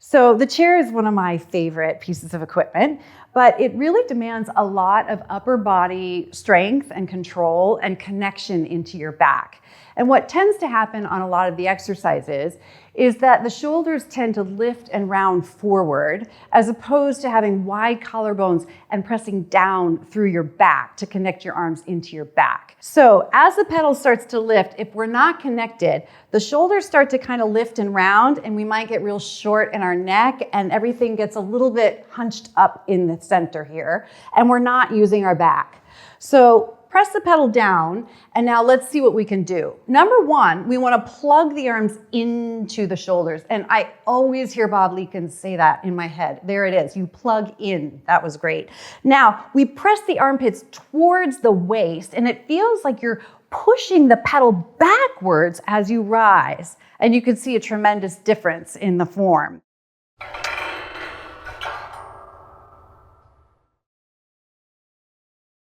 So the chair is one of my favorite pieces of equipment, but it really demands a lot of upper body strength and control and connection into your back. And what tends to happen on a lot of the exercises is that the shoulders tend to lift and round forward as opposed to having wide collarbones and pressing down through your back to connect your arms into your back. So as the pedal starts to lift, if we're not connected, the shoulders start to kind of lift and round, and we might get real short in our neck, and everything gets a little bit hunched up in the center here, and we're not using our back. So press the pedal down, and now let's see what we can do. Number one, we want to plug the arms into the shoulders. And I always hear Bob Leakins say that in my head. There it is, you plug in. That was great. Now, we press the armpits towards the waist, and it feels like you're pushing the pedal backwards as you rise. And you can see a tremendous difference in the form.